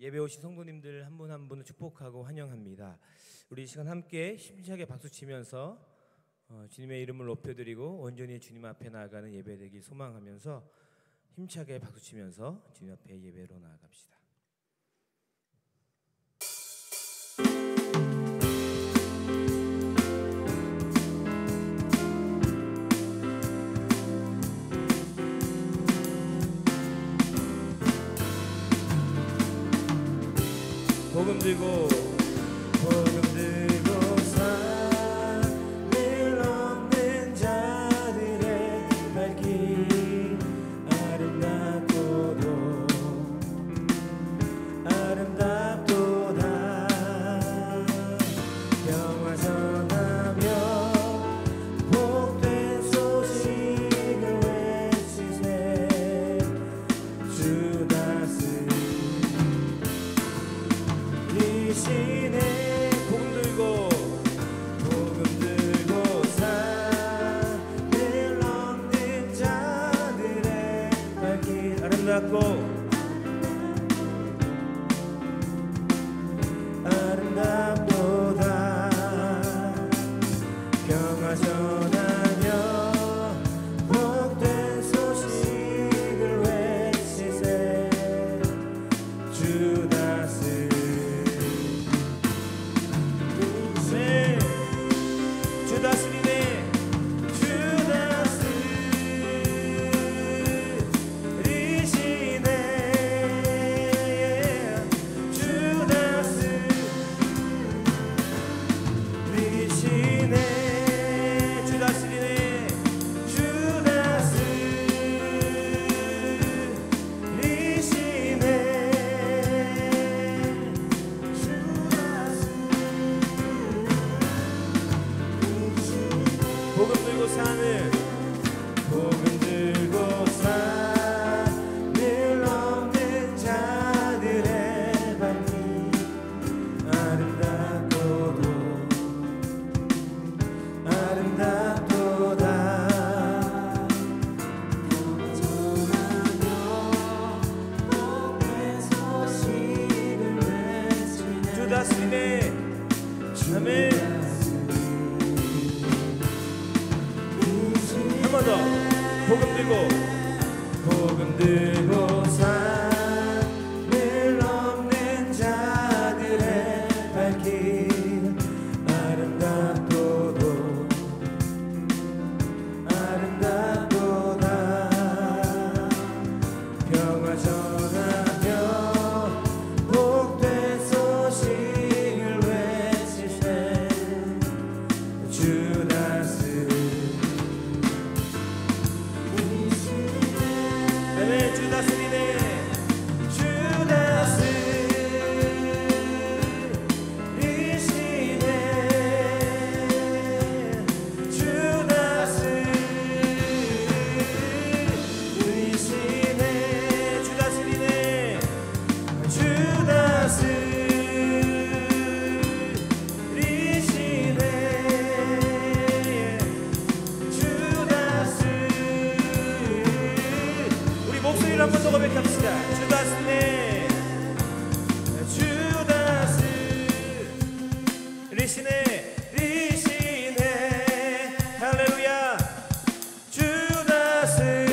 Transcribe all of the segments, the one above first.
예배 오신 성도님들 한 분 한 분을 축복하고 환영합니다. 우리 이 시간 함께 힘차게 박수치면서 주님의 이름을 높여드리고 온전히 주님 앞에 나아가는 예배 되길 소망하면서 힘차게 박수치면서 주님 앞에 예배로 나아갑시다. 복음 들고 산을 넘는 자들의 발길 아름답도다 평화 전하며 복된 소식을 외치세 주 다스리시네. 복음 들고 산을 넘는 자들의 발길 아름답도다 평화 전하며 복된 소식을 외치세 주 다스리시네. 복음 들고 산을 넘는 자들의 발길 아름답도다 주 다스리네. 아멘. 한 번 더. 복음 들고 산을 넘는 자들의 발길 아름답도다 평화 전하며 복된 소식을 외치세 주 한 번 더 고백합시다. 주 다스리네. 할렐루야. 주 다스리네.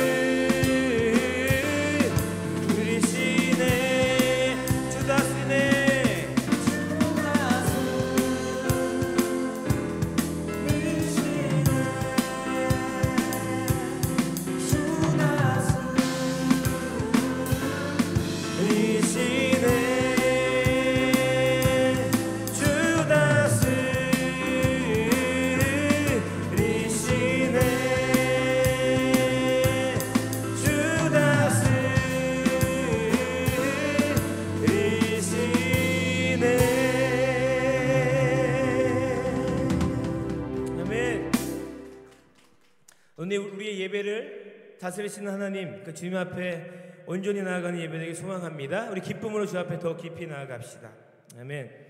오늘 우리의 예배를 다스리시는 하나님, 그 주님 앞에 온전히 나아가는 예배 되길 소망합니다. 우리 기쁨으로 주 앞에 더 깊이 나아갑시다. 아멘.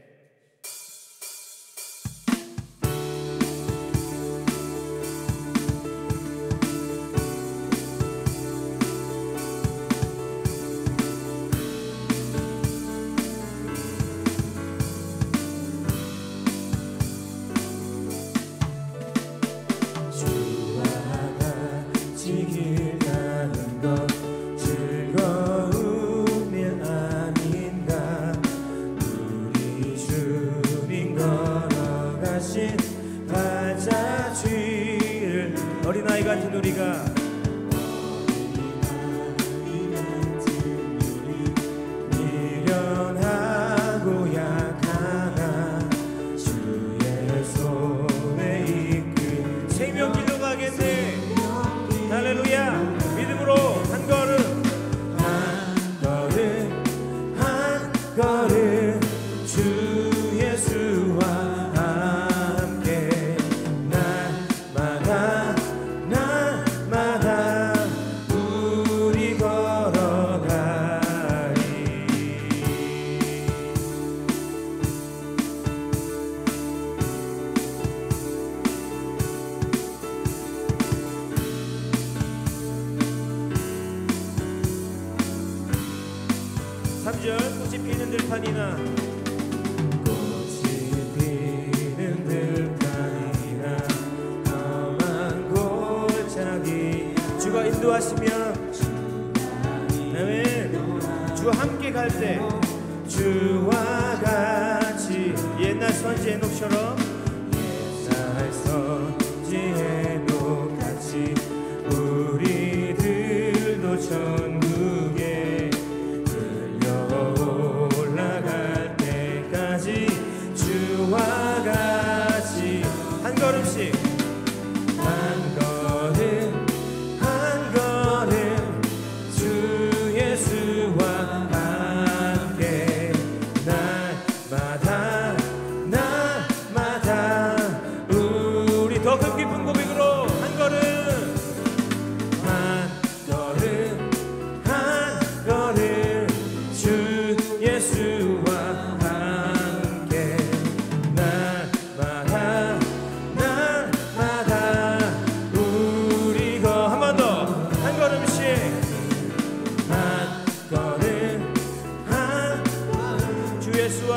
3절 꽃이 피는 들판이나 주가 인도하시면 아멘. 주와 함께 갈 때 주와 같이 옛날 선지 에녹처럼 옛날 선지 에녹 같이 우리들도 천국에 들려 올라갈 때까지 주와 같이 한 걸음씩 한 걸음 주 예수와 함께 날마다 우리 더 큰 깊은 고백으로 한 걸음 주 예수와 함께 날마다 우리가 한 번 더 한 걸음씩 한 걸음 주 예수와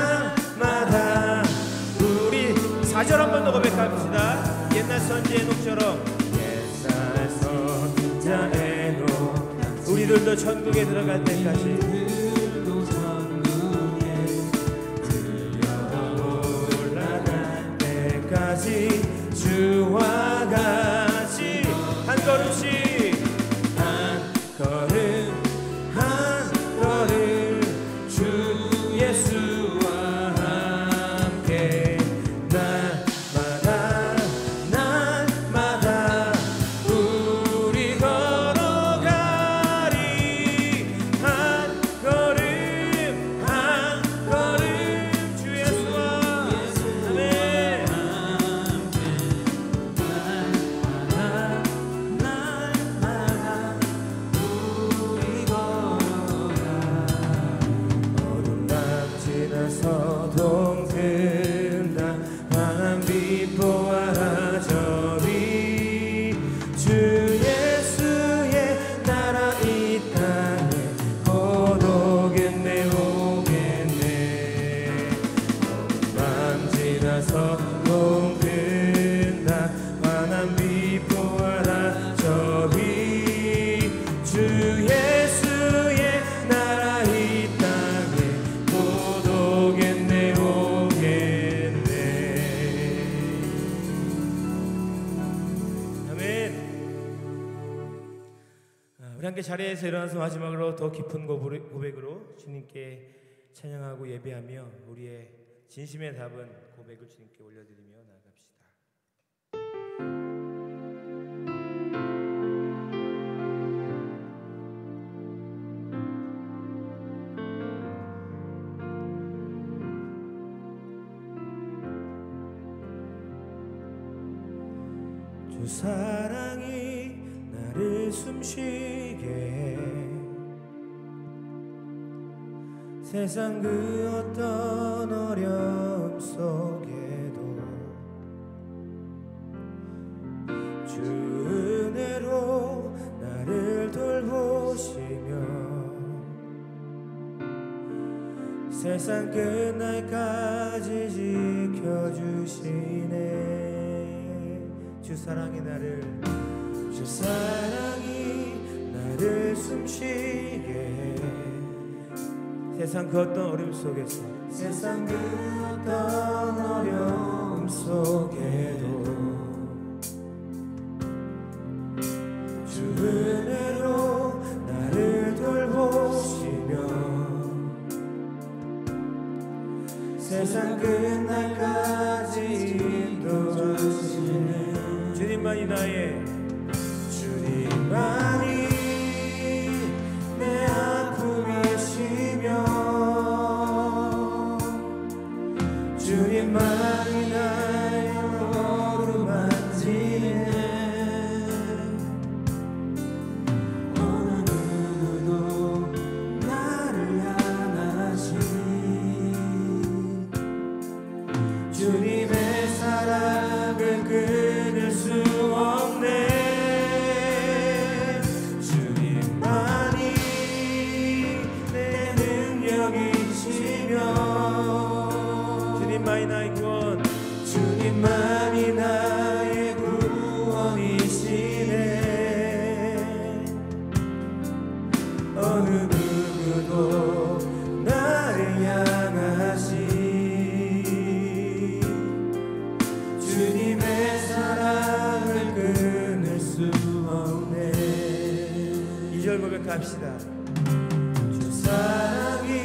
날마다 우리 4절 한 번 더 고백합시다. 옛날 선지 에녹처럼 옛날 선자 에녹 우리들도 천국에 들어갈 때까지 주와 같이 한 걸음씩 한 걸음 주 예수와 함께 날마다 우리 걸어가리 한 걸음 주 예수와 아멘. 서동 든다 환한 빛 보아라 저리 주 예수의 나라 이 땅에 곧 오겠네 밤 지나 서동 든다 환한 빛 보아라 저리 주 예수의 나라 이 땅에 오겠네. 아멘. 우리 함께 자리에서 일어나서 마지막으로 더 깊은 고백으로 주님께 찬양하고 예배하며 우리의 진심의 답은 고백을 주님께 올려드리며 나아갑시다. 주 사랑이 나를 숨쉬게 해 세상 그 어떤 어려움 속에도 주 은혜로 나를 돌보시며 세상 끝날까지 지켜주시네. 주 사랑이 나를 숨쉬게 해 세상 그 어떤 어려움 속에서 세상 그 어떤 어려움 속에도 주 은혜로 나를 돌보시며 세상 끝날까지 인도하시네. 주님만이 내 아픔이시며 주님만이 나의 어루만지네. 어느 누구도 나를 향하시니 주님의 사랑을 끊을 수 없네. 없음을 고백합시다. 주 사랑이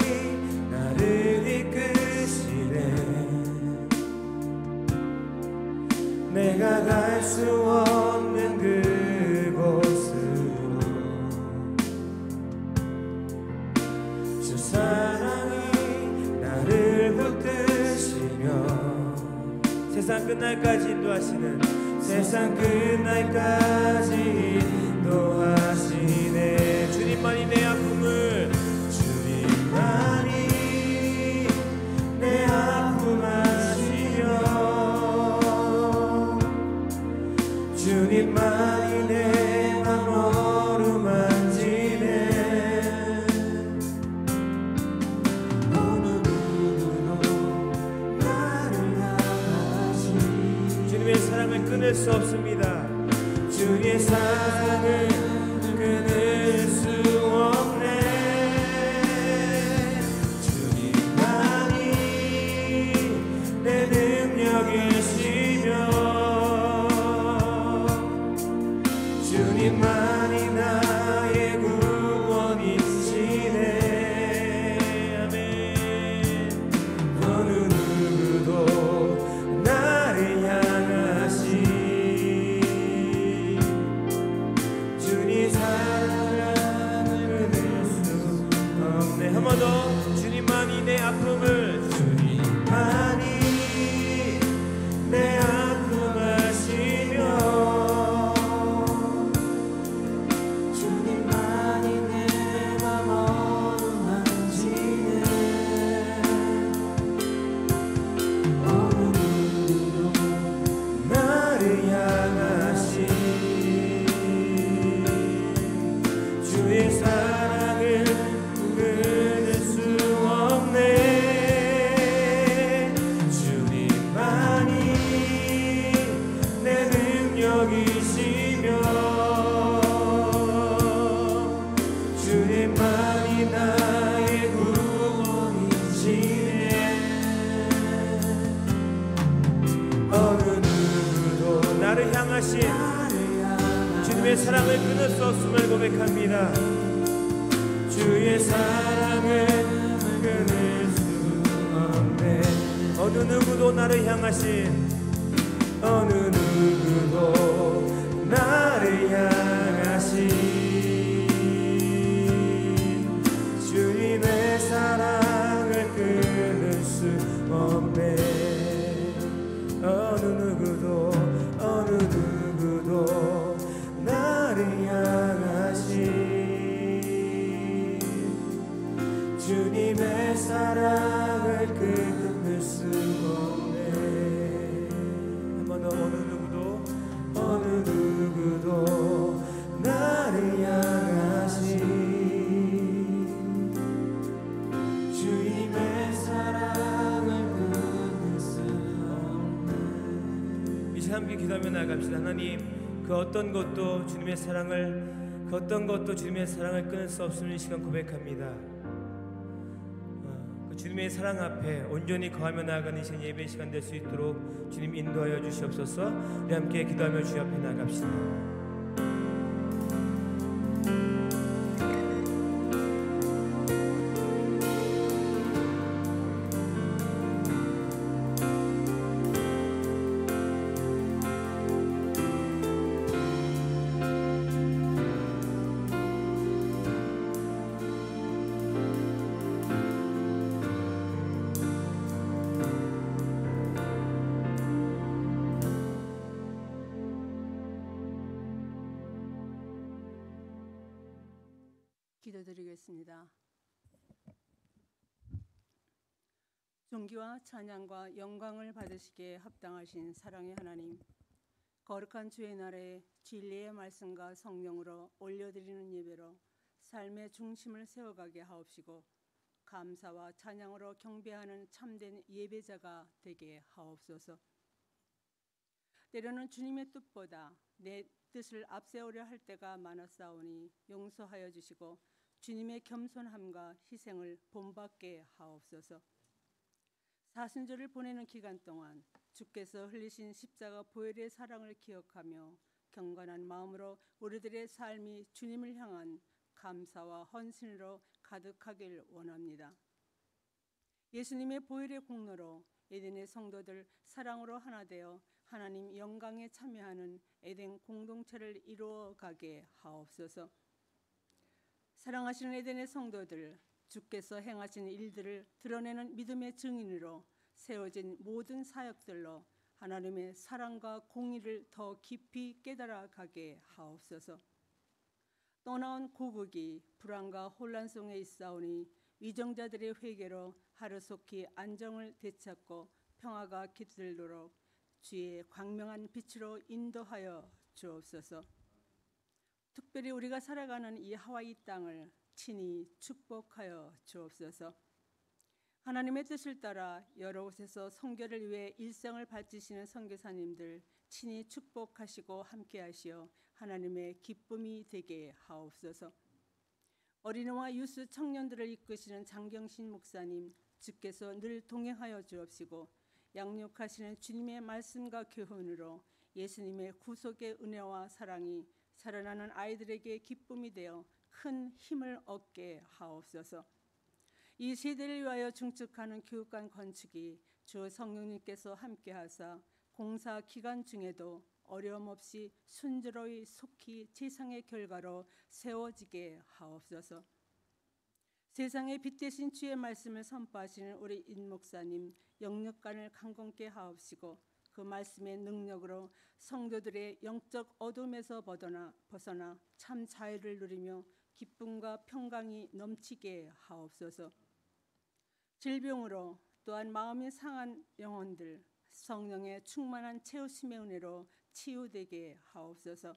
나를 이끄시네. 내가 갈 수 없는 그곳으로 주 사랑이 나를 붙드시며 세상 끝날까지 인도하시는 세상 끝날까지 인도하시네. 주님만이 내 아픔을 주님만이 내 아픔 아시며 주님만이 내 맘 어루만지네. 어느 누구도 나를 향하시 주님의 사랑을 끊을 수 없습니다. 주님의 사랑을 끊을 수 없네. 주님만이 내 능력이시며 주님만이 나의 구원이시네. 아멘. 어느 누구도 나를 향하시 주님 사랑을 끊을 수 없네. 한 번 더. 주님만이 내 아픔을 주님만이 내 아픔 아시며 주님의 사랑을 끊을 수 없음을 고백합니다. 주의 사랑을 끊을 수 없네. 어느 누구도 나를 향하신 어느 누구도 나를 향하신 주님의 사랑을 끊을 수 없네. 어느 누구도 나를 향하신 주님의 사랑을 끊을 수 없네. 한 번 더. 어느 누구도 나를 향하신 주님의 사랑을 끊을 수 없네. 이 시간 함께 기도하며 나아갑시다. 하나님, 그 어떤 것도 주님의 사랑을 끊을 수 없음을 이 시간 고백합니다. 그 주님의 사랑 앞에 온전히 거하며 나아가는 이 시간 예배 시간 될 수 있도록 주님 인도하여 주시옵소서. 우리 함께 기도하며 주 앞에 나아갑시다. 기도드리겠습니다. 존귀와 찬양과 영광을 받으시기에 합당하신 사랑의 하나님, 거룩한 주의 날에 진리의 말씀과 성령으로 올려드리는 예배로 삶의 중심을 세워가게 하옵시고 감사와 찬양으로 경배하는 참된 예배자가 되게 하옵소서. 때로는 주님의 뜻보다 내 뜻을 앞세우려 할 때가 많았사오니 용서하여 주시고 주님의 겸손함과 희생을 본받게 하옵소서. 사순절을 보내는 기간 동안 주께서 흘리신 십자가 보혈의 사랑을 기억하며 경건한 마음으로 우리들의 삶이 주님을 향한 감사와 헌신으로 가득하길 원합니다. 예수님의 보혈의 공로로 에덴의 성도들 사랑으로 하나 되어 하나님 영광에 참여하는 에덴 공동체를 이루어 가게 하옵소서. 사랑하시는 에덴의 성도들, 주께서 행하신 일들을 드러내는 믿음의 증인으로 세워진 모든 사역들로 하나님의 사랑과 공의를 더 깊이 깨달아 가게 하옵소서. 떠나온 고국이 불안과 혼란 속에 있사오니 위정자들의 회개로 하루속히 안정을 되찾고 평화가 깃들도록 주의 광명한 빛으로 인도하여 주옵소서. 특별히 우리가 살아가는 이 하와이 땅을 친히 축복하여 주옵소서. 하나님의 뜻을 따라 여러 곳에서 선교를 위해 일생을 바치시는 선교사님들 친히 축복하시고 함께하시어 하나님의 기쁨이 되게 하옵소서. 어린이와 유스 청년들을 이끄시는 장경신 목사님, 주께서 늘 동행하여 주옵시고 양육하시는 주님의 말씀과 교훈으로 예수님의 구속의 은혜와 사랑이 살아나는 아이들에게 기쁨이 되어 큰 힘을 얻게 하옵소서. 이 세대를 위하여 중축하는 교육관 건축이 주 성령님께서 함께하사 공사 기간 중에도 어려움 없이 순조로이 속히 제상의 결과로 세워지게 하옵소서. 세상의 빛 대신 주의 말씀을 선포하시는 우리 임 목사님 영육간을 강건케 하옵시고 그 말씀의 능력으로 성도들의 영적 어둠에서 벗어나 참 자유를 누리며 기쁨과 평강이 넘치게 하옵소서. 질병으로 또한 마음이 상한 영혼들 성령의 충만한 채우심의 은혜로 치유되게 하옵소서.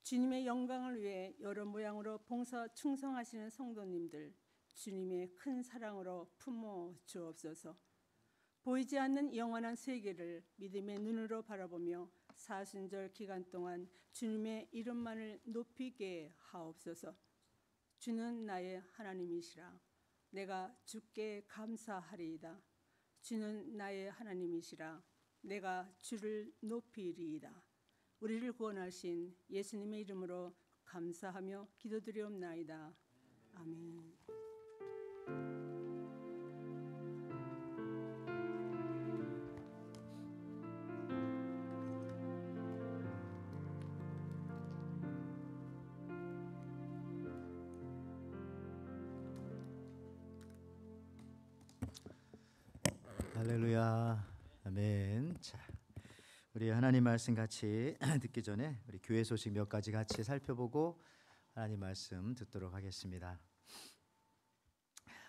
주님의 영광을 위해 여러 모양으로 봉사 충성하시는 성도님들 주님의 큰 사랑으로 품어 주옵소서. 보이지 않는 영원한 세계를 믿음의 눈으로 바라보며 사순절 기간 동안 주님의 이름만을 높이게 하옵소서. 주는 나의 하나님이시라. 내가 주께 감사하리이다. 주는 나의 하나님이시라. 내가 주를 높이리이다. 우리를 구원하신 예수님의 이름으로 감사하며 기도드리옵나이다. 아멘. 할렐루야. 아멘. 자, 우리 하나님 말씀 같이 듣기 전에 우리 교회 소식 몇 가지 같이 살펴보고 하나님 말씀 듣도록 하겠습니다.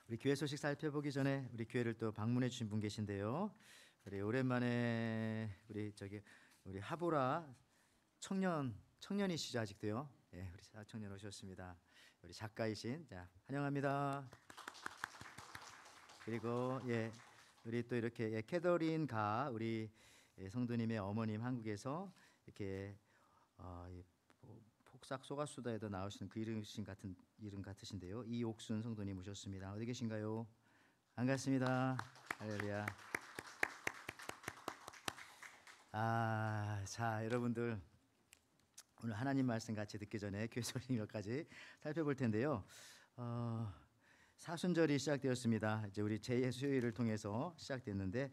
우리 교회 소식 살펴보기 전에 우리 교회를 또 방문해 주신 분 계신데요. 우리 오랜만에 우리 하보라 청년이시죠 아직도요? 예, 우리 청년 오셨습니다. 우리 작가이신 환영합니다. 그리고 우리 또 이렇게 캐더린 가 우리 성도님의 어머님 한국에서 이렇게 폭삭 소가수다에도 나오시는 그 이름 같으신데요. 이옥순 성도님 오셨습니다. 어디 계신가요? 반갑습니다. 할렐루야. 자 여러분들 오늘 하나님 말씀 같이 듣기 전에 교회 소식 몇 가지 살펴볼 텐데요. 사순절이 시작되었습니다. 이제 우리 제 수요일을 통해서 시작됐는데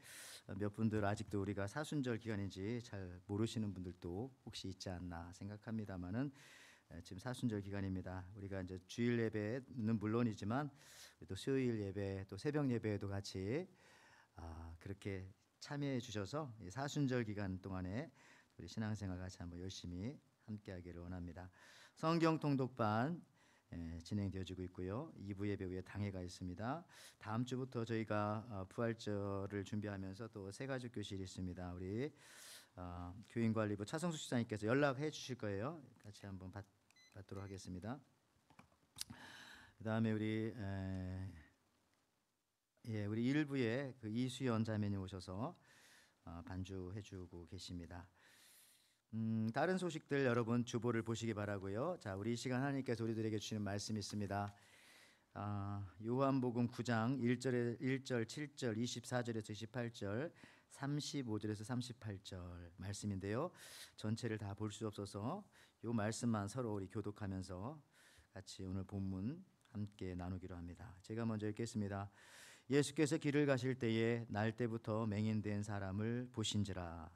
몇 분들 아직도 우리가 사순절 기간인지 잘 모르시는 분들도 혹시 있지 않나 생각합니다만은 지금 사순절 기간입니다. 우리가 이제 주일 예배는 물론이지만 또 수요일 예배 또 새벽 예배에도 같이 그렇게 참여해 주셔서 사순절 기간 동안에 우리 신앙생활 같이 한번 열심히 함께하기를 원합니다. 성경 통독반 진행되어지고 있고요. 2부 예배 후에 당회가 있습니다. 다음 주부터 저희가 부활절을 준비하면서 또 새가족 교실이 있습니다. 우리 교인관리부 차성수 시장님께서 연락해 주실 거예요. 같이 한번 받도록 하겠습니다. 그다음에 우리 1부에 그 이수연 자매님 오셔서 반주해주고 계십니다. 다른 소식들 여러분 주보를 보시기 바라고요. 자, 우리 이 시간 하나님께서 우리들에게 주시는 말씀이 있습니다. 요한복음 9장 1절, 7절, 24절에서 28절, 35절에서 38절 말씀인데요. 전체를 다 볼 수 없어서 요 말씀만 서로 우리 교독하면서 같이 오늘 본문 함께 나누기로 합니다. 제가 먼저 읽겠습니다. 예수께서 길을 가실 때에 날 때부터 맹인된 사람을 보신지라.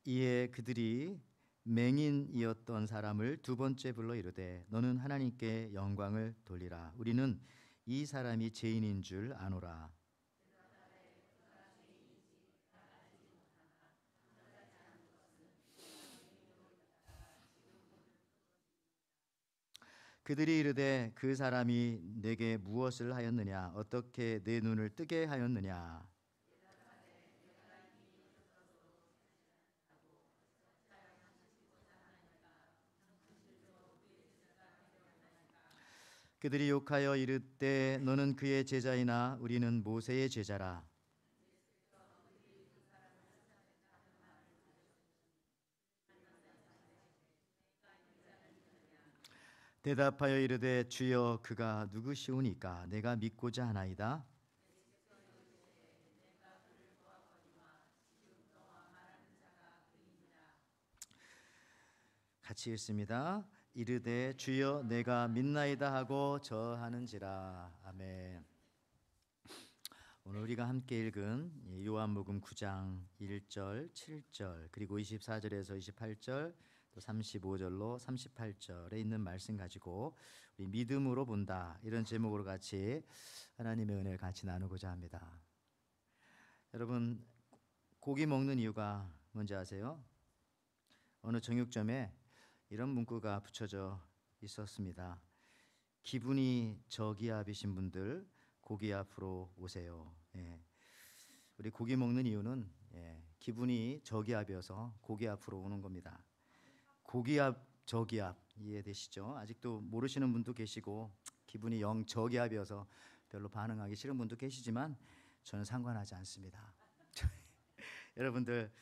이에 그들이 맹인이었던 사람을 두 번째 불러 이르되 너는 하나님께 영광을 돌리라. 우리는 이 사람이 죄인인 줄 아노라. 그들이 이르되 그 사람이 내게 무엇을 하였느냐? 어떻게 내 눈을 뜨게 하였느냐? 그들이 욕하여 이르되 너는 그의 제자이나 우리는 모세의 제자라. 대답하여 이르되 주여 그가 누구시오니까 내가 믿고자 하나이다. 같이 읽습니다. 이르되 주여 내가 믿나이다 하고 저하는지라. 아멘. 오늘 우리가 함께 읽은 요한복음 9장 1절, 7절 그리고 24절에서 28절 또 35절로 38절에 있는 말씀 가지고 우리 믿음으로 본다 이런 제목으로 같이 하나님의 은혜를 같이 나누고자 합니다. 여러분 고기 먹는 이유가 뭔지 아세요? 어느 정육점에 이런 문구가 붙여져 있었습니다. 기분이 저기압이신 분들 고기 앞으로 오세요. 우리 고기 먹는 이유는 기분이 저기압이어서 고기 앞으로 오는 겁니다. 고기압, 저기압 이해되시죠? 아직도 모르시는 분도 계시고 기분이 영 저기압이어서 별로 반응하기 싫은 분도 계시지만 저는 상관하지 않습니다. 여러분들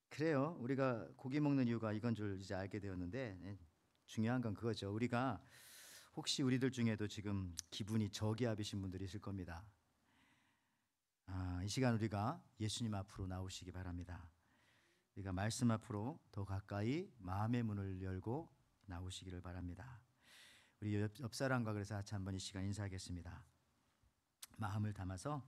그래요. 우리가 고기 먹는 이유가 이건 줄 이제 알게 되었는데 중요한 건 그거죠. 우리가 혹시 우리들 중에도 지금 기분이 저기압이신 분들이 있을 겁니다. 이 시간 우리가 예수님 앞으로 나오시기 바랍니다. 우리가 말씀 앞으로 더 가까이 마음의 문을 열고 나오시기를 바랍니다. 우리 옆 사람과 그래서 같이 한번 이 시간 인사하겠습니다. 마음을 담아서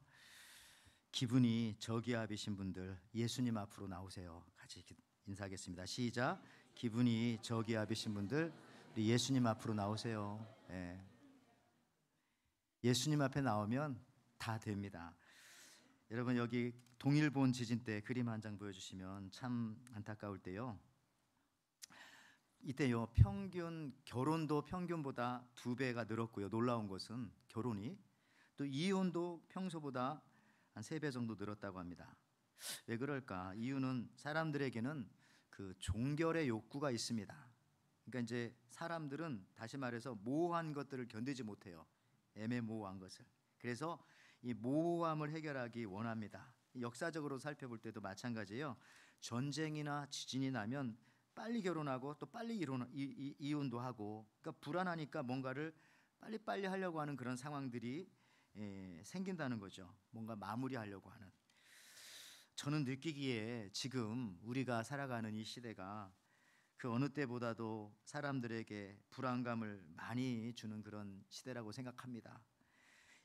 기분이 저기압이신 분들 예수님 앞으로 나오세요. 같이 인사하겠습니다. 시작. 기분이 저기압이신 분들 우리 예수님 앞으로 나오세요. 예수님 앞에 나오면 다 됩니다. 여러분 여기 동일본 지진 때 그림 한 장 보여주시면 참 안타까울 때요. 이때요 결혼도 평균보다 2배가 늘었고요. 놀라운 것은 결혼이 또 이혼도 평소보다 한 3배 정도 늘었다고 합니다. 왜 그럴까? 이유는 사람들에게는 그 종결의 욕구가 있습니다. 그러니까 이제 사람들은 다시 말해서 모호한 것들을 견디지 못해요. 애매모호한 것을. 그래서 이 모호함을 해결하기 원합니다. 역사적으로 살펴볼 때도 마찬가지예요. 전쟁이나 지진이 나면 빨리 결혼하고 또 빨리 이혼도 하고, 그러니까 불안하니까 뭔가를 빨리빨리 하려고 하는 그런 상황들이 생긴다는 거죠. 뭔가 마무리하려고 하는. 저는 느끼기에 지금 우리가 살아가는 이 시대가 그 어느 때보다도 사람들에게 불안감을 많이 주는 그런 시대라고 생각합니다.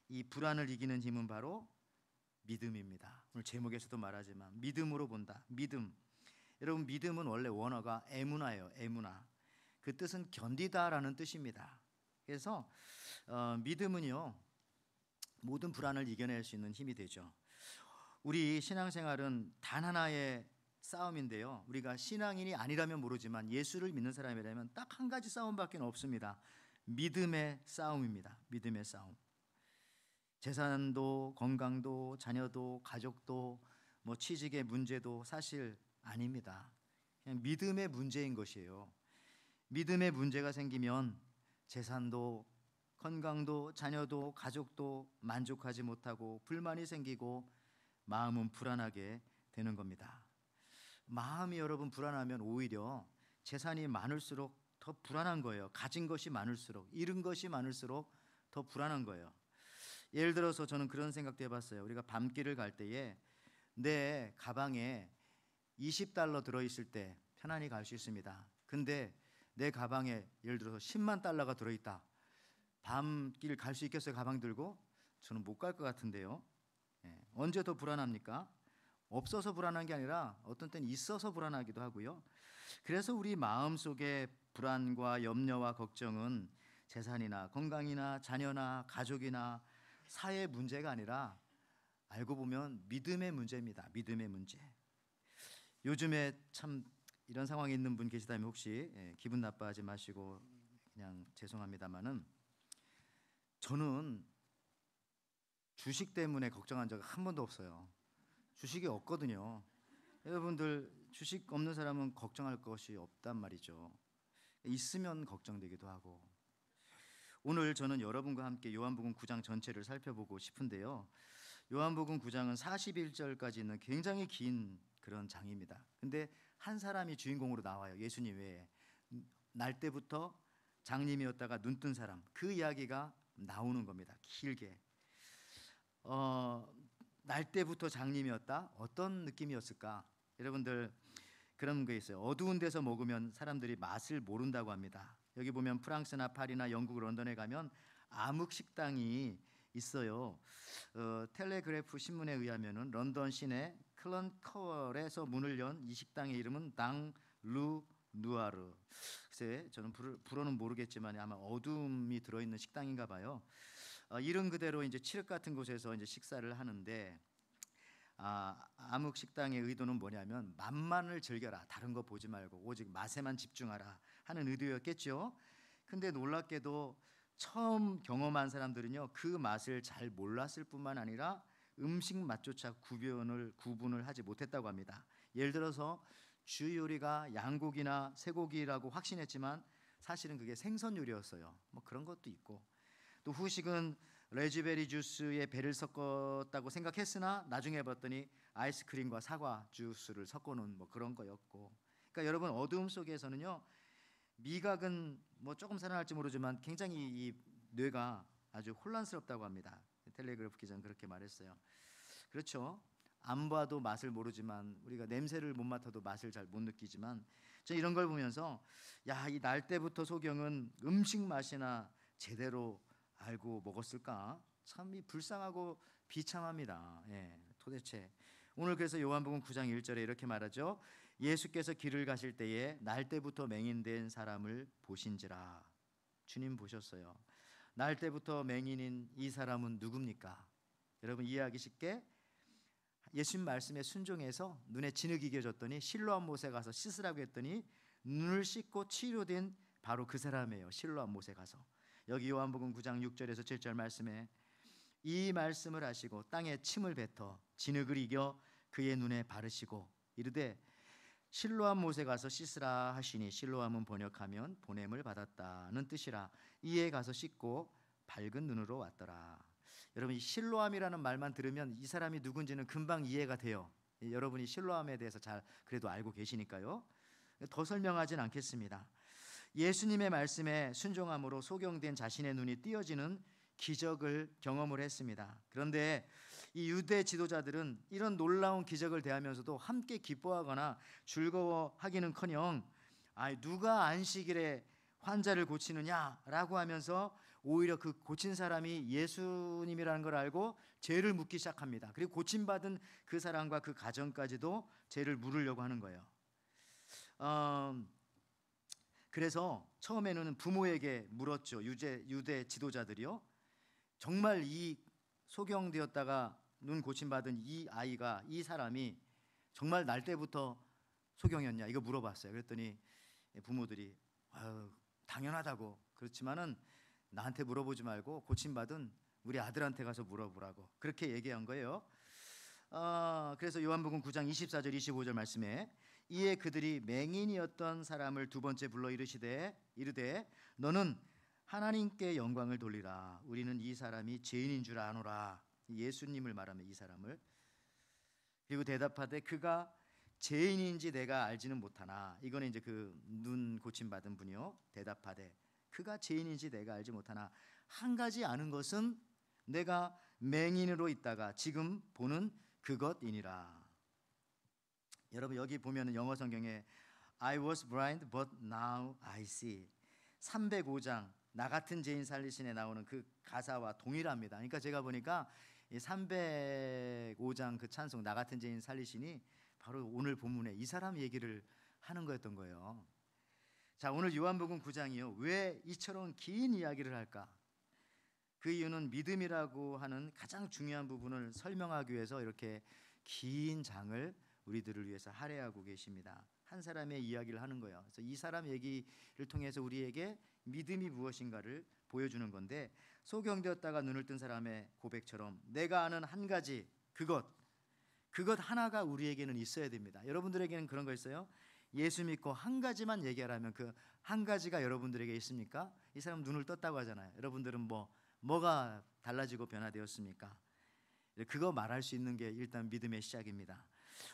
이 불안을 이기는 힘은 바로 믿음입니다. 오늘 제목에서도 말하지만 믿음으로 본다. 믿음. 여러분 믿음은 원래 원어가 에무나예요. 에무나. 그 뜻은 견디다라는 뜻입니다. 그래서 믿음은요 모든 불안을 이겨낼 수 있는 힘이 되죠. 우리 신앙생활은 단 하나의 싸움인데요. 우리가 신앙인이 아니라면 모르지만 예수를 믿는 사람이라면 딱 한 가지 싸움밖에 없습니다. 믿음의 싸움입니다. 믿음의 싸움. 재산도 건강도 자녀도 가족도 뭐 취직의 문제도 사실 아닙니다. 그냥 믿음의 문제인 것이에요. 믿음의 문제가 생기면 재산도 건강도 자녀도 가족도 만족하지 못하고 불만이 생기고 마음은 불안하게 되는 겁니다. 마음이 여러분 불안하면 오히려 재산이 많을수록 더 불안한 거예요. 가진 것이 많을수록, 잃은 것이 많을수록 더 불안한 거예요. 예를 들어서 저는 그런 생각도 해봤어요. 우리가 밤길을 갈 때에 내 가방에 $20 들어있을 때 편안히 갈 수 있습니다. 근데 내 가방에 예를 들어서 $100,000가 들어있다. 밤길 갈 수 있겠어요? 가방 들고? 저는 못 갈 것 같은데요. 언제 더 불안합니까? 없어서 불안한 게 아니라 어떤 때는 있어서 불안하기도 하고요. 그래서 우리 마음속에 불안과 염려와 걱정은 재산이나 건강이나 자녀나 가족이나 사회 문제가 아니라 알고 보면 믿음의 문제입니다. 믿음의 문제. 요즘에 참 이런 상황에 있는 분 계시다면 혹시 기분 나빠하지 마시고 그냥 죄송합니다마는 저는 주식 때문에 걱정한 적 한 번도 없어요. 주식이 없거든요. 여러분들 주식 없는 사람은 걱정할 것이 없단 말이죠. 있으면 걱정되기도 하고. 오늘 저는 여러분과 함께 요한복음 9장 전체를 살펴보고 싶은데요. 요한복음 9장은 41절까지 있는 굉장히 긴 그런 장입니다. 근데 한 사람이 주인공으로 나와요. 예수님 외에. 날 때부터 장님이었다가 눈뜬 사람, 그 이야기가 나오는 겁니다. 길게. 날 때부터 장님이었다. 어떤 느낌이었을까? 여러분들 그런 게 있어요. 어두운 데서 먹으면 사람들이 맛을 모른다고 합니다. 여기 보면 프랑스나 파리나 영국 런던에 가면 암흑 식당이 있어요. 텔레그래프 신문에 의하면은 런던 시내 클런커월에서 문을 연 이 식당의 이름은 당 루 누아르. 글쎄 저는 불어는 모르겠지만 아마 어둠이 들어있는 식당인가 봐요. 이름 그대로 이제 칠흑 같은 곳에서 이제 식사를 하는데 암흑 식당의 의도는 뭐냐면 맛만을 즐겨라. 다른 거 보지 말고 오직 맛에만 집중하라 하는 의도였겠죠. 근데 놀랍게도 처음 경험한 사람들은요 그 맛을 잘 몰랐을 뿐만 아니라 음식 맛조차 구분을 하지 못했다고 합니다. 예를 들어서 주 요리가 양고기나 쇠고기라고 확신했지만 사실은 그게 생선 요리였어요. 뭐 그런 것도 있고, 또 후식은 레즈베리 주스에 배를 섞었다고 생각했으나 나중에 봤더니 아이스크림과 사과 주스를 섞어놓은 뭐 그런 거였고. 그러니까 여러분 어두움 속에서는요 미각은 뭐 조금 살아날지 모르지만 굉장히 이 뇌가 아주 혼란스럽다고 합니다. 텔레그래프 기자는 그렇게 말했어요. 그렇죠. 안 봐도 맛을 모르지만 우리가 냄새를 못 맡아도 맛을 잘 못 느끼지만 저 이런 걸 보면서 야, 이 날 때부터 소경은 음식 맛이나 제대로 알고 먹었을까? 참 불쌍하고 비참합니다. 도대체 오늘 그래서 요한복음 9장 1절에 이렇게 말하죠. 예수께서 길을 가실 때에 날 때부터 맹인된 사람을 보신지라. 주님 보셨어요. 날 때부터 맹인인 이 사람은 누굽니까? 여러분 이해하기 쉽게 예수님 말씀에 순종해서 눈에 진흙이 겨졌더니 실로암 못에 가서 씻으라고 했더니 눈을 씻고 치료된 바로 그 사람이에요. 실로암 못에 가서. 여기 요한복음 9장 6절에서 7절 말씀에 이 말씀을 하시고 땅에 침을 뱉어 진흙을 이겨 그의 눈에 바르시고 이르되 실로암 못에 가서 씻으라 하시니 실로암은 번역하면 보냄을 받았다는 뜻이라. 이에 가서 씻고 밝은 눈으로 왔더라. 여러분 이 실로암이라는 말만 들으면 이 사람이 누군지는 금방 이해가 돼요. 여러분이 실로암에 대해서 잘 그래도 알고 계시니까요. 더 설명하진 않겠습니다. 예수님의 말씀에 순종함으로 소경된 자신의 눈이 띄어지는 기적을 경험을 했습니다. 그런데 이 유대 지도자들은 이런 놀라운 기적을 대하면서도 함께 기뻐하거나 즐거워하기는커녕 누가 안식일에 환자를 고치느냐라고 하면서 오히려 그 고친 사람이 예수님이라는 걸 알고 죄를 묻기 시작합니다. 그리고 고침받은 그 사람과 그 가정까지도 죄를 물으려고 하는 거예요. 그래서 처음에는 부모에게 물었죠. 유대 지도자들이요. 정말 이 소경되었다가 눈 고침받은 이 아이가, 이 사람이 정말 날 때부터 소경이었냐 이거 물어봤어요. 그랬더니 부모들이 당연하다고, 그렇지만은 나한테 물어보지 말고 고침받은 우리 아들한테 가서 물어보라고 그렇게 얘기한 거예요. 그래서 요한복음 9장 24절 25절 말씀에 이에 그들이 맹인이었던 사람을 두 번째 불러 이르되 너는 하나님께 영광을 돌리라. 우리는 이 사람이 죄인인 줄 아노라. 예수님을 말하면 이 사람을. 그리고 대답하되 그가 죄인인지 내가 알지는 못하나. 이거는 이제 그 눈 고침 받은 분이요. 대답하되 그가 죄인인지 내가 알지 못하나 한 가지 아는 것은 내가 맹인으로 있다가 지금 보는 그것이니라. 여러분 여기 보면은 영어 성경에 I was blind but now I see 305장 나 같은 죄인 살리신에 나오는 그 가사와 동일합니다. 그러니까 제가 보니까 이 305장 그 찬송 나 같은 죄인 살리시니 바로 오늘 본문에 이 사람 얘기를 하는 거였던 거예요. 자, 오늘 요한복음 9장이요. 왜 이처럼 긴 이야기를 할까? 그 이유는 믿음이라고 하는 가장 중요한 부분을 설명하기 위해서 이렇게 긴 장을 우리들을 위해서 할애하고 계십니다. 한 사람의 이야기를 하는 거예요. 그래서 이 사람 얘기를 통해서 우리에게 믿음이 무엇인가를 보여주는 건데, 소경되었다가 눈을 뜬 사람의 고백처럼 내가 아는 한 가지 그것 하나가 우리에게는 있어야 됩니다. 여러분들에게는 그런 거 있어요? 예수 믿고 한 가지만 얘기하라면 그 한 가지가 여러분들에게 있습니까? 이 사람 눈을 떴다고 하잖아요. 여러분들은 뭐가 달라지고 변화되었습니까? 그거 말할 수 있는 게 일단 믿음의 시작입니다.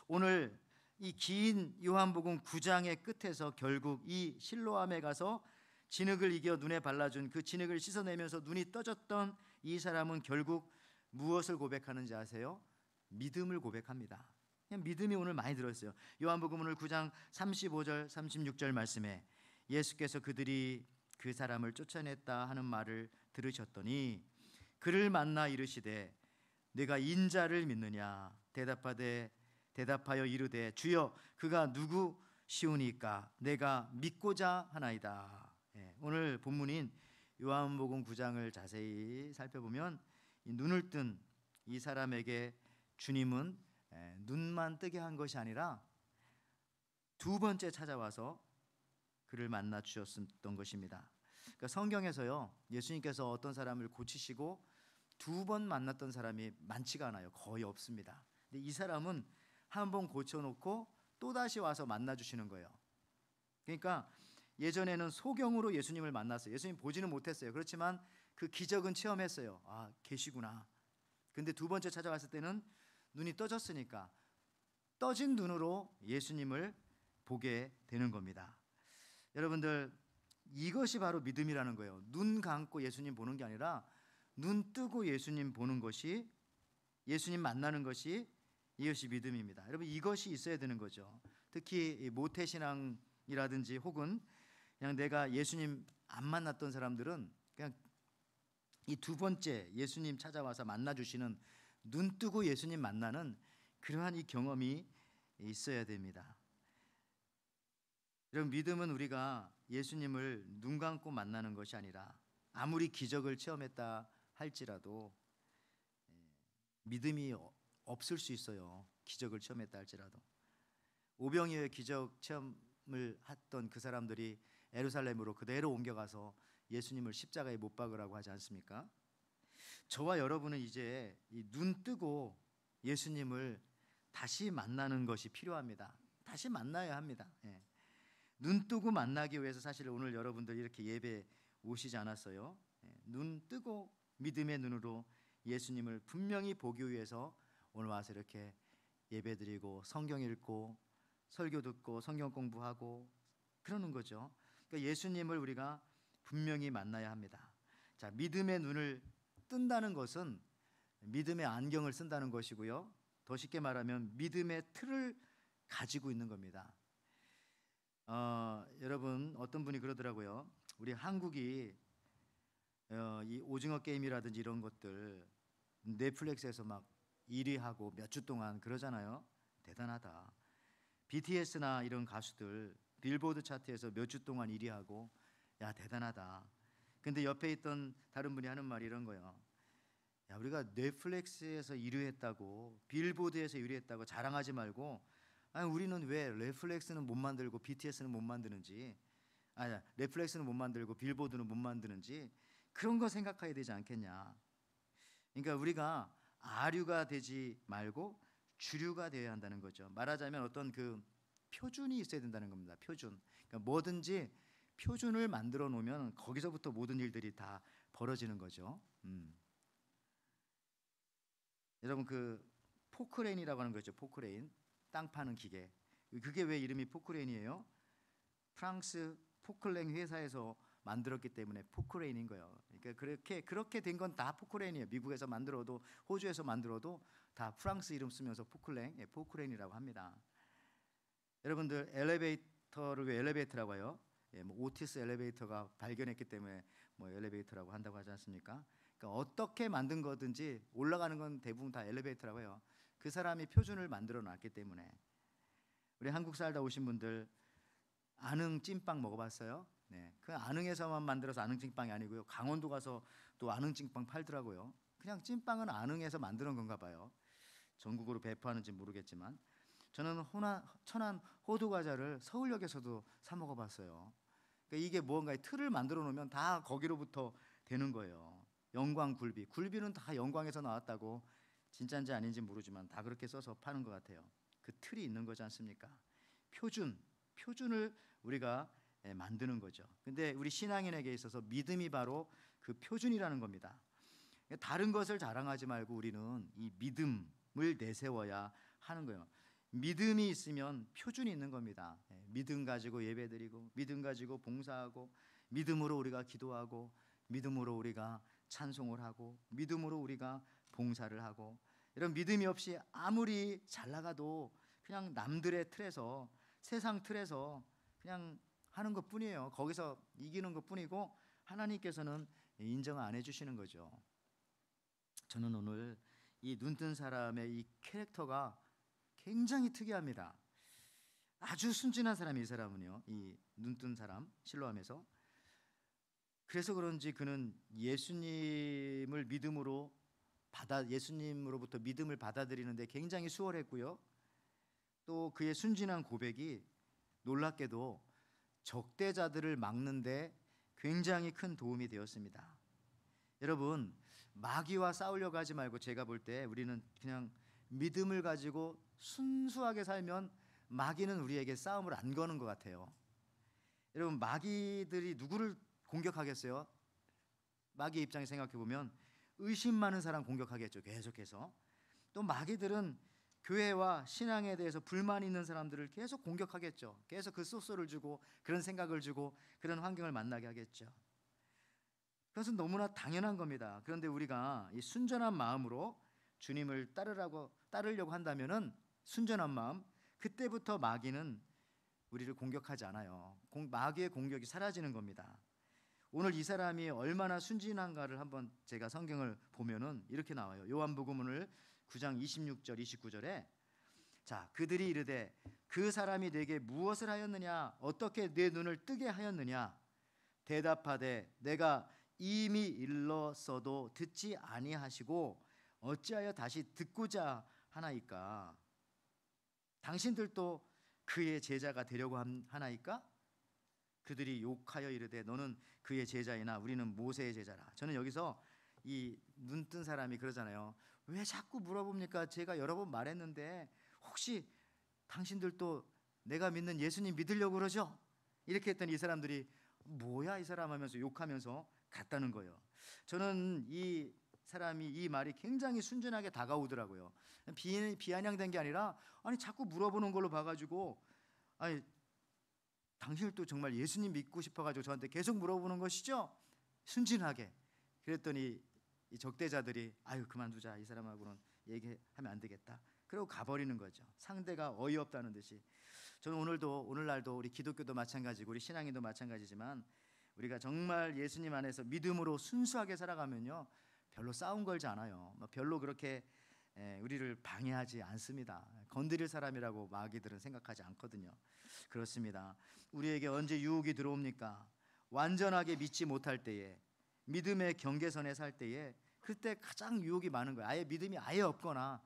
오늘 이 긴 요한복음 9장의 끝에서 결국 이 실로암에 가서 진흙을 이겨 눈에 발라준 그 진흙을 씻어내면서 눈이 떠졌던 이 사람은 결국 무엇을 고백하는지 아세요? 믿음을 고백합니다. 그냥 믿음이 오늘 많이 들어있어요. 요한복음 오늘 9장 35절 36절 말씀에 예수께서 그들이 그 사람을 쫓아냈다 하는 말을 들으셨더니 그를 만나 이르시되 네가 인자를 믿느냐 대답하여 이르되 주여 그가 누구시오니까 내가 믿고자 하나이다. 오늘 본문인 요한복음 9장을 자세히 살펴보면 이 눈을 뜬 이 사람에게 주님은 눈만 뜨게 한 것이 아니라 두 번째 찾아와서 그를 만나 주셨던 것입니다. 그러니까 성경에서요, 예수님께서 어떤 사람을 고치시고 두 번 만났던 사람이 많지가 않아요. 거의 없습니다. 근데 이 사람은 한 번 고쳐놓고 또다시 와서 만나 주시는 거예요. 그러니까 예전에는 소경으로 예수님을 만났어요. 예수님 보지는 못했어요. 그렇지만 그 기적은 체험했어요. 아, 계시구나. 근데 두 번째 찾아왔을 때는 눈이 떠졌으니까 떠진 눈으로 예수님을 보게 되는 겁니다. 여러분들, 이것이 바로 믿음이라는 거예요. 눈 감고 예수님 보는 게 아니라 눈 뜨고 예수님 보는 것이, 예수님 만나는 것이, 이것이 믿음입니다. 여러분, 이것이 있어야 되는 거죠. 특히 모태신앙이라든지 혹은 그냥 내가 예수님 안 만났던 사람들은 그냥 이 두 번째 예수님 찾아와서 만나주시는 눈 뜨고 예수님 만나는 그러한 이 경험이 있어야 됩니다. 여러분, 믿음은 우리가 예수님을 눈 감고 만나는 것이 아니라 아무리 기적을 체험했다 할지라도 믿음이 없을 수 있어요. 기적을 체험했다 할지라도. 오병이어의 기적 체험을 했던 그 사람들이 예루살렘으로 그대로 옮겨가서 예수님을 십자가에 못 박으라고 하지 않습니까? 저와 여러분은 이제 눈 뜨고 예수님을 다시 만나는 것이 필요합니다. 다시 만나야 합니다. 눈 뜨고 만나기 위해서 사실 오늘 여러분들 이렇게 예배 오시지 않았어요. 눈 뜨고 믿음의 눈으로 예수님을 분명히 보기 위해서 오늘 와서 이렇게 예배드리고 성경 읽고 설교 듣고 성경 공부하고 그러는 거죠. 그러니까 예수님을 우리가 분명히 만나야 합니다. 자, 믿음의 눈을 뜬다는 것은 믿음의 안경을 쓴다는 것이고요. 더 쉽게 말하면 믿음의 틀을 가지고 있는 겁니다. 여러분, 어떤 분이 그러더라고요. 우리 한국이 이 오징어 게임이라든지 이런 것들 넷플릭스에서 막 1위 하고 몇 주 동안 그러잖아요. 대단하다. BTS나 이런 가수들 빌보드 차트에서 몇 주 동안 1위 하고, 야, 대단하다. 근데 옆에 있던 다른 분이 하는 말이 이런 거예요. 야, 우리가 넷플릭스에서 1위 했다고, 빌보드에서 1위 했다고 자랑하지 말고, 아니, 우리는 왜 넷플릭스는 못 만들고 BTS는 못 만드는지, 넷플릭스는 못 만들고 빌보드는 못 만드는지 그런 거 생각해야 되지 않겠냐. 그러니까 우리가 아류가 되지 말고 주류가 되어야 한다는 거죠. 말하자면 어떤 그 표준이 있어야 된다는 겁니다. 표준. 그러니까 뭐든지 표준을 만들어 놓으면 거기서부터 모든 일들이 다 벌어지는 거죠. 여러분, 그 포크레인이라고 하는 거죠. 포크레인, 땅 파는 기계. 그게 왜 이름이 포크레인이에요? 프랑스 포클랭 회사에서 만들었기 때문에 포크레인인 거예요. 그러니까 그렇게 된 건 다 포크레인이에요. 미국에서 만들어도 호주에서 만들어도 다 프랑스 이름 쓰면서 포크레인이라고 합니다. 여러분들 엘리베이터를 왜 엘리베이터라고 해요? 뭐 오티스 엘리베이터가 발견했기 때문에 뭐 엘리베이터라고 한다고 하지 않습니까? 그러니까 어떻게 만든 거든지 올라가는 건 대부분 다 엘리베이터라고 해요. 그 사람이 표준을 만들어 놨기 때문에. 우리 한국 살다 오신 분들 안흥 찐빵 먹어봤어요? 네, 그 안흥에서만 만들어서 안흥 찐빵이 아니고요. 강원도 가서 또 안흥 찐빵 팔더라고요. 그냥 찐빵은 안흥에서 만드는 건가 봐요. 전국으로 배포하는지 모르겠지만 저는 천안 호두 과자를 서울역에서도 사 먹어봤어요. 그러니까 이게 무언가의 틀을 만들어 놓으면 다 거기로부터 되는 거예요. 영광 굴비는 다 영광에서 나왔다고 진짜인지 아닌지 모르지만 다 그렇게 써서 파는 것 같아요. 그 틀이 있는 거지 않습니까? 표준을 우리가 만드는 거죠. 근데 우리 신앙인에게 있어서 믿음이 바로 그 표준이라는 겁니다. 다른 것을 자랑하지 말고 우리는 이 믿음을 내세워야 하는 거예요. 믿음이 있으면 표준이 있는 겁니다. 믿음 가지고 예배드리고 믿음 가지고 봉사하고 믿음으로 우리가 기도하고 믿음으로 우리가 찬송을 하고 믿음으로 우리가 봉사를 하고 이런 믿음이 없이 아무리 잘 나가도 그냥 남들의 틀에서 세상 틀에서 그냥 하는 것뿐이에요. 거기서 이기는 것뿐이고 하나님께서는 인정 안 해주시는 거죠. 저는 오늘 이 눈뜬 사람의 이 캐릭터가 굉장히 특이합니다. 아주 순진한 사람이 이 사람은요. 이 눈뜬 사람 실로암에서. 그래서 그런지 그는 예수님으로부터 믿음을 받아들이는데 굉장히 수월했고요. 또 그의 순진한 고백이 놀랍게도 적대자들을 막는데 굉장히 큰 도움이 되었습니다. 여러분, 마귀와 싸우려고 하지 말고 제가 볼 때 우리는 그냥 믿음을 가지고 순수하게 살면 마귀는 우리에게 싸움을 안 거는 것 같아요. 여러분, 마귀들이 누구를 공격하겠어요? 마귀 입장에 생각해 보면 의심 많은 사람 공격하겠죠. 계속해서. 또 마귀들은 교회와 신앙에 대해서 불만 있는 사람들을 계속 공격하겠죠. 계속 그 소스를 주고 그런 생각을 주고 그런 환경을 만나게 하겠죠. 그것은 너무나 당연한 겁니다. 그런데 우리가 이 순전한 마음으로 주님을 따르려고 한다면은 순전한 마음, 그때부터 마귀는 우리를 공격하지 않아요. 마귀의 공격이 사라지는 겁니다. 오늘 이 사람이 얼마나 순진한가를 한번 제가 성경을 보면은 이렇게 나와요. 요한복음을 9장 26절 29절에 자, 그들이 이르되 그 사람이 내게 무엇을 하였느냐, 어떻게 내 눈을 뜨게 하였느냐, 대답하되 내가 이미 일렀어도 듣지 아니하시고 어찌하여 다시 듣고자 하나이까? 당신들도 그의 제자가 되려고 하나이까? 그들이 욕하여 이르되 너는 그의 제자이나 우리는 모세의 제자라. 저는 여기서 이 눈뜬 사람이 그러잖아요. 왜 자꾸 물어봅니까? 제가 여러 번 말했는데 혹시 당신들도 내가 믿는 예수님 믿으려고 그러죠? 이렇게 했더니 이 사람들이 뭐야 이 사람 하면서 욕하면서 갔다는 거예요. 저는 이 사람이 이 말이 굉장히 순진하게 다가오더라고요. 비아냥된 게 아니라 아니 자꾸 물어보는 걸로 봐가지고 아니 당신도 정말 예수님 믿고 싶어가지고 저한테 계속 물어보는 것이죠? 순진하게. 그랬더니 이 적대자들이 아유 그만두자, 이 사람하고는 얘기하면 안 되겠다. 그러고 가버리는 거죠. 상대가 어이없다는 듯이. 저는 오늘날도 우리 기독교도 마찬가지고 우리 신앙인도 마찬가지지만 우리가 정말 예수님 안에서 믿음으로 순수하게 살아가면요 별로 싸움 걸지 않아요. 별로 그렇게 우리를 방해하지 않습니다. 건드릴 사람이라고 마귀들은 생각하지 않거든요. 그렇습니다. 우리에게 언제 유혹이 들어옵니까? 완전하게 믿지 못할 때에, 믿음의 경계선에 살 때에, 그때 가장 유혹이 많은 거예요. 아예 믿음이 아예 없거나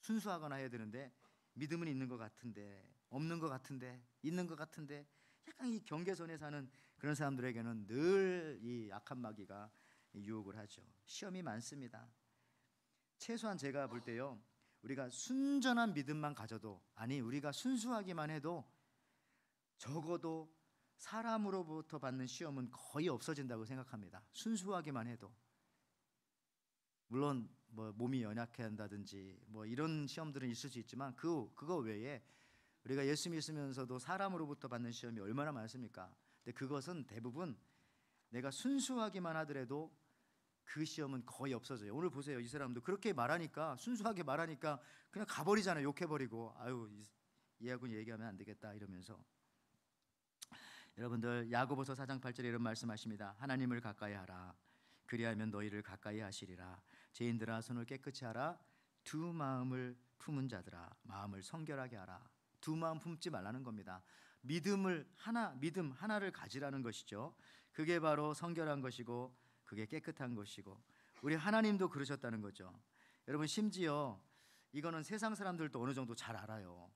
순수하거나 해야 되는데 믿음은 있는 것 같은데 없는 것 같은데 있는 것 같은데 약간 이 경계선에 사는 그런 사람들에게는 늘 이 악한 마귀가 유혹을 하죠. 시험이 많습니다. 최소한 제가 볼 때요, 우리가 순전한 믿음만 가져도, 아니 우리가 순수하기만 해도 적어도 사람으로부터 받는 시험은 거의 없어진다고 생각합니다. 순수하기만 해도. 물론 뭐 몸이 연약해 한다든지 뭐 이런 시험들은 있을 수 있지만 그거 외에 우리가 예수 믿으면서도 사람으로부터 받는 시험이 얼마나 많습니까? 근데 그것은 대부분 내가 순수하기만 하더라도 그 시험은 거의 없어져요. 오늘 보세요. 이 사람도 그렇게 말하니까, 순수하게 말하니까 그냥 가버리잖아요. 욕해버리고, 아유 얘하고 얘기하면 안 되겠다 이러면서. 여러분들, 야고보서 4장 8절에 이런 말씀하십니다. 하나님을 가까이 하라. 그리하면 너희를 가까이 하시리라. 죄인들아, 손을 깨끗이 하라. 두 마음을 품은 자들아, 마음을 성결하게 하라. 두 마음 품지 말라는 겁니다. 믿음 하나를 가지라는 것이죠. 그게 바로 성결한 것이고, 그게 깨끗한 것이고, 우리 하나님도 그러셨다는 거죠. 여러분, 심지어 이거는 세상 사람들도 어느 정도 잘 알아요.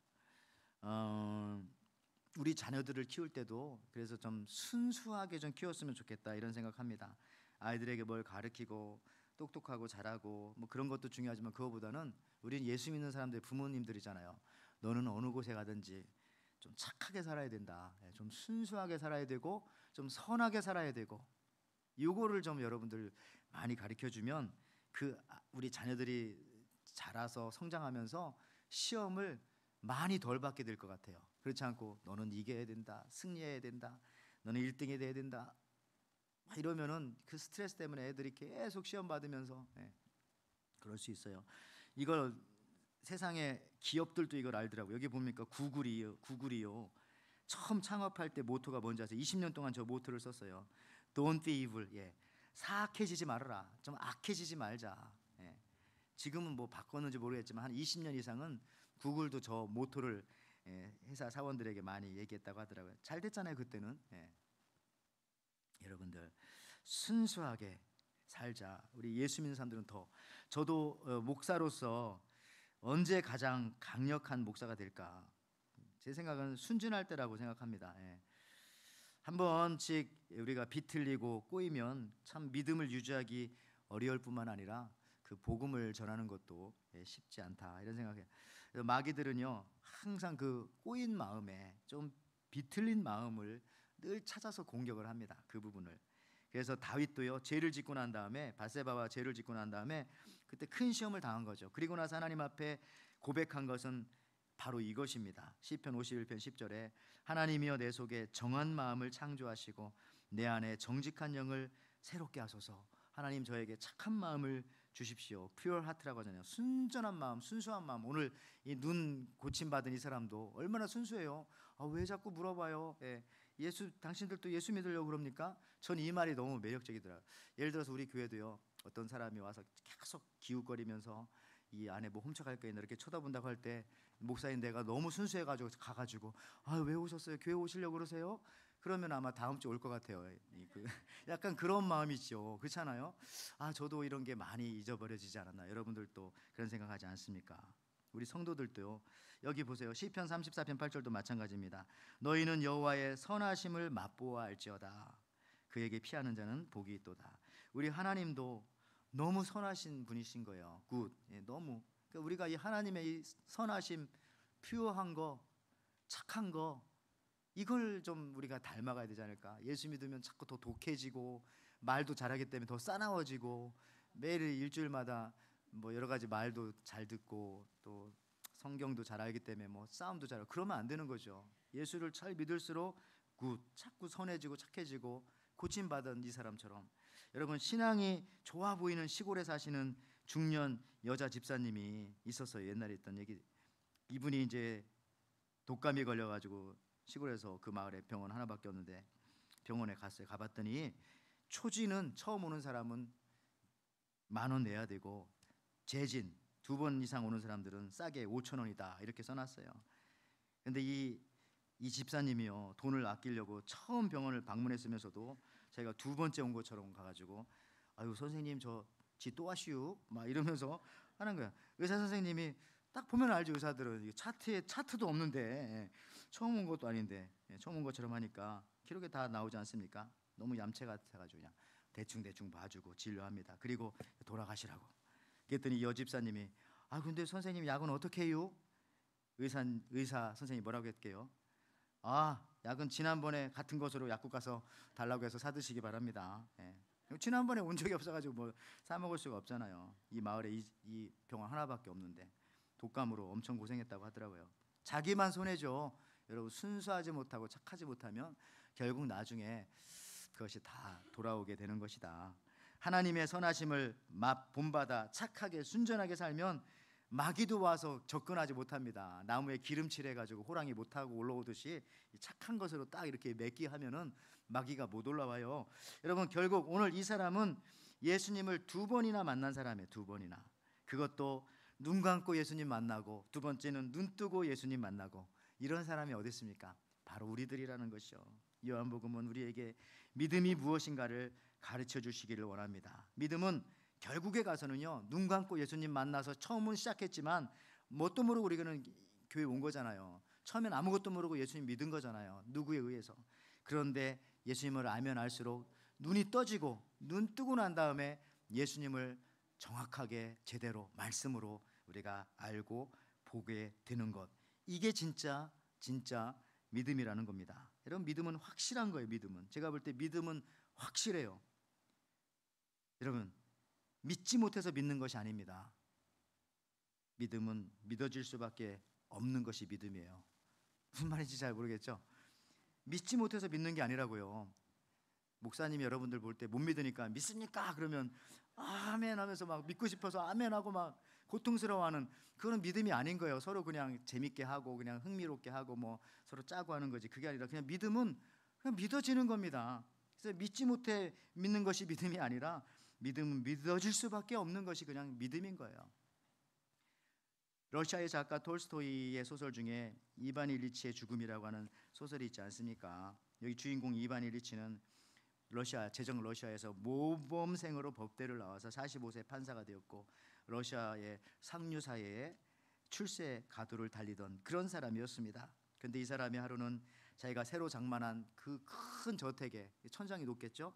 우리 자녀들을 키울 때도 그래서 좀 순수하게 좀 키웠으면 좋겠다 이런 생각합니다. 아이들에게 뭘 가르치고 똑똑하고 잘하고 뭐 그런 것도 중요하지만, 그거보다는 우리는 예수 믿는 사람들의 부모님들이잖아요. 너는 어느 곳에 가든지 좀 착하게 살아야 된다, 좀 순수하게 살아야 되고 좀 선하게 살아야 되고, 요거를 좀 여러분들 많이 가르쳐주면 우리 자녀들이 자라서 성장하면서 시험을 많이 덜 받게 될 것 같아요. 그렇지 않고 너는 이겨야 된다, 승리해야 된다, 너는 1등이 돼야 된다 막 이러면은 그 스트레스 때문에 애들이 계속 시험 받으면서 그럴 수 있어요. 이걸 세상의 기업들도 이걸 알더라고요. 여기 보니까 구글이요. 처음 창업할 때 모토가 뭔지 아세요? 20년 동안 저 모토를 썼어요. Don't be evil. 사악해지지 말아라. 좀 악해지지 말자. 지금은 뭐 바꿨는지 모르겠지만 한 20년 이상은 구글도 저 모토를 회사 사원들에게 많이 얘기했다고 하더라고요. 잘 됐잖아요 그때는. 여러분들, 순수하게 살자. 우리 예수 믿는 사람들은 더. 저도 목사로서 언제 가장 강력한 목사가 될까? 제 생각은 순진할 때라고 생각합니다. 한 번씩 우리가 비틀리고 꼬이면 참 믿음을 유지하기 어려울 뿐만 아니라 그 복음을 전하는 것도 쉽지 않다 이런 생각해요. 마귀들은요 항상 그 꼬인 마음에 좀 비틀린 마음을 늘 찾아서 공격을 합니다. 그 부분을. 그래서 다윗도요 죄를 짓고 난 다음에, 바세바와 죄를 짓고 난 다음에 그때 큰 시험을 당한 거죠. 그리고 나서 하나님 앞에 고백한 것은 바로 이것입니다. 시편 51편 10절에 하나님이여 내 속에 정한 마음을 창조하시고 내 안에 정직한 영을 새롭게 하소서. 하나님 저에게 착한 마음을 주십시오. pure heart라고 하잖아요. 순전한 마음, 순수한 마음. 오늘 이 눈 고침 받은 이 사람도 얼마나 순수해요. 왜 자꾸 물어봐요? 당신들도 예수 믿으려고 그럽니까? 전 이 말이 너무 매력적이더라고요. 예를 들어서 우리 교회도요, 어떤 사람이 와서 계속 기웃거리면서 이 안에 뭐 훔쳐갈 거 있나 이렇게 쳐다본다고 할 때, 목사인 내가 너무 순수해가지고 가가지고 왜 오셨어요? 교회 오시려고 그러세요? 그러면 아마 다음 주에 올 것 같아요. 약간 그런 마음이죠. 그렇잖아요. 저도 이런 게 많이 잊어버려지지 않았나. 여러분들도 그런 생각하지 않습니까? 우리 성도들도요. 여기 보세요. 시편 34편 8절도 마찬가지입니다. 너희는 여호와의 선하심을 맛보아 알지어다. 그에게 피하는 자는 복이 있도다. 우리 하나님도 너무 선하신 분이신 거예요. 너무. 그러니까 우리가 이 하나님의 이 선하심, 퓨어한 거, 착한 거, 이걸 좀 우리가 닮아가야 되지 않을까. 예수 믿으면 자꾸 더 독해지고 말도 잘하기 때문에 더 싸나워지고, 매일 일주일마다 뭐 여러 가지 말도 잘 듣고 또 성경도 잘 알기 때문에 뭐 싸움도 잘하고, 그러면 안 되는 거죠. 예수를 잘 믿을수록 자꾸 선해지고 착해지고 고침받은 이 사람처럼. 여러분, 신앙이 좋아 보이는 시골에 사시는 중년 여자 집사님이 있었어요. 옛날에 있던 얘기. 이분이 이제 독감이 걸려가지고 시골에서 그 마을에 병원 하나밖에 없는데 병원에 갔어요. 가봤더니 초지는 처음 오는 사람은 10,000원 내야 되고, 재진 2번 이상 오는 사람들은 싸게 5,000원이다 이렇게 써놨어요. 근데 이 집사님이요, 돈을 아끼려고 처음 병원을 방문했으면서도 자기가 2번째 온 것처럼 가가지고 아유 선생님 지 또 하시오 막 이러면서 하는 거야. 의사 선생님이 딱 보면 알죠. 의사들은 차트도 없는데, 처음 온 것도 아닌데 처음 온 것처럼 하니까 기록에 다 나오지 않습니까? 너무 얌체 같아가지고 그냥 대충 봐주고 진료합니다. 그리고 돌아가시라고. 그랬더니 여 집사님이 근데 선생님 약은 어떻게 해요? 의사 선생님이 뭐라고 했게요? 약은 지난번에 같은 곳으로 약국 가서 달라고 해서 사드시기 바랍니다. 지난번에 온 적이 없어가지고 뭐 사 먹을 수가 없잖아요. 이 마을에 이 병원 하나밖에 없는데 독감으로 엄청 고생했다고 하더라고요. 자기만 손해죠. 여러분, 순수하지 못하고 착하지 못하면 결국 나중에 그것이 다 돌아오게 되는 것이다. 하나님의 선하심을 본받아 착하게 순전하게 살면 마귀도 와서 접근하지 못합니다. 나무에 기름칠 해가지고 호랑이 못하고 올라오듯이 착한 것으로 딱 이렇게 맺기하면은 마귀가 못 올라와요. 여러분, 결국 오늘 이 사람은 예수님을 2번이나 만난 사람이에요. 2번이나. 그것도 눈 감고 예수님 만나고, 두 번째는 눈 뜨고 예수님 만나고. 이런 사람이 어디 있습니까? 바로 우리들이라는 것이요. 요한복음은 우리에게 믿음이 무엇인가를 가르쳐 주시기를 원합니다. 믿음은 결국에 가서는요, 눈 감고 예수님 만나서 처음은 시작했지만 뭣도 모르고 우리는 교회 온 거잖아요. 처음엔 아무것도 모르고 예수님 믿은 거잖아요. 누구에 의해서. 그런데 예수님을 알면 알수록 눈이 떠지고 눈 뜨고 난 다음에 예수님을 정확하게 제대로 말씀으로 우리가 알고 보게 되는 것, 이게 진짜 믿음이라는 겁니다. 여러분, 믿음은 확실한 거예요. 믿음은, 제가 볼 때 믿음은 확실해요. 여러분, 믿지 못해서 믿는 것이 아닙니다. 믿음은 믿어질 수밖에 없는 것이 믿음이에요. 무슨 말인지 잘 모르겠죠? 믿지 못해서 믿는 게 아니라고요. 목사님이 여러분들 볼 때 못 믿으니까 믿습니까? 그러면 아멘 하면서 막 믿고 싶어서 아멘 하고 막 고통스러워하는, 그런 믿음이 아닌 거예요. 서로 그냥 재밌게 하고 그냥 흥미롭게 하고 뭐 서로 짜고 하는 거지. 그게 아니라 그냥 믿음은 그냥 믿어지는 겁니다. 그래서 믿지 못해 믿는 것이 믿음이 아니라 믿음은 믿어질 수밖에 없는 것이 그냥 믿음인 거예요. 러시아의 작가 톨스토이의 소설 중에 이반 일리치의 죽음이라고 하는 소설이 있지 않습니까? 여기 주인공 이반 일리치는 제정 러시아에서 모범생으로 법대를 나와서 45세 판사가 되었고, 러시아의 상류 사회에 출세 가도를 달리던 그런 사람이었습니다. 그런데 이 사람이 하루는 자기가 새로 장만한 그 큰 저택에, 천장이 높겠죠?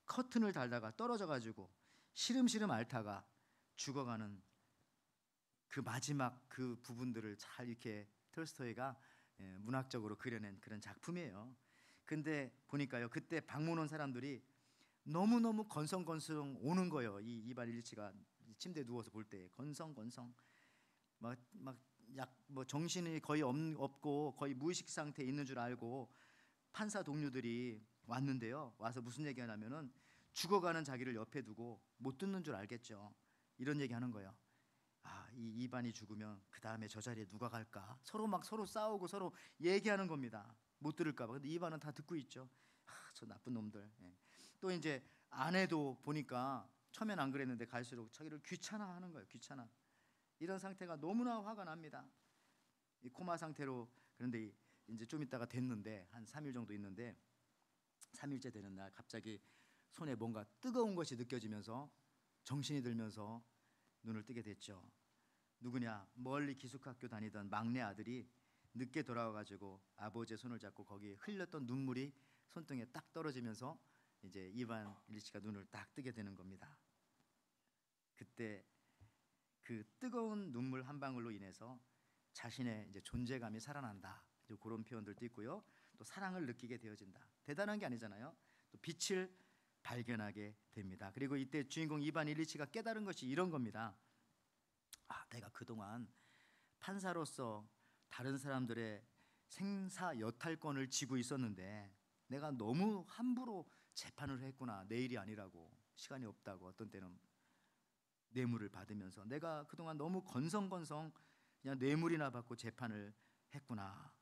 커튼을 달다가 떨어져 가지고 시름시름 앓다가 죽어가는 그 마지막 그 부분들을 잘 이렇게 톨스토이가 문학적으로 그려낸 그런 작품이에요. 근데 보니까요, 그때 방문 온 사람들이 너무너무 건성건성 오는 거예요. 이 이반 일리치가 침대에 누워서 볼 때 건성건성 뭐 정신이 거의 없고 거의 무의식 상태에 있는 줄 알고 판사 동료들이 왔는데요. 와서 무슨 얘기하냐면은 죽어가는 자기를 옆에 두고 못 듣는 줄 알겠죠. 이런 얘기하는 거예요. 이 이반이 죽으면 그 다음에 저 자리에 누가 갈까? 서로 싸우고 서로 얘기하는 겁니다. 못 들을까 봐. 근데 이반은 다 듣고 있죠. 저 나쁜 놈들. 또 이제 아내도 보니까 처음엔 안 그랬는데 갈수록 자기를 귀찮아하는 거예요. 귀찮아. 이런 상태가 너무나 화가 납니다. 이 코마 상태로. 그런데 이제 좀 있다가 됐는데 한 3일 정도 있는데 3일째 되는 날 갑자기 손에 뭔가 뜨거운 것이 느껴지면서 정신이 들면서 눈을 뜨게 됐죠. 누구냐? 멀리 기숙학교 다니던 막내 아들이 늦게 돌아와가지고 아버지의 손을 잡고 거기 흘렸던 눈물이 손등에 딱 떨어지면서 이제 이반 일리치가 눈을 딱 뜨게 되는 겁니다. 그때 그 뜨거운 눈물 한 방울로 인해서 자신의 이제 존재감이 살아난다. 그런 표현들도 있고요. 또 사랑을 느끼게 되어진다. 대단한 게 아니잖아요. 또 빛을 발견하게 됩니다. 그리고 이때 주인공 이반 일리치가 깨달은 것이 이런 겁니다. 내가 그동안 판사로서 다른 사람들의 생사 여탈권을 쥐고 있었는데 내가 너무 함부로 재판을 했구나. 내일이 아니라고, 시간이 없다고, 어떤 때는 뇌물을 받으면서 내가 그동안 너무 건성건성 그냥 뇌물이나 받고 재판을 했구나.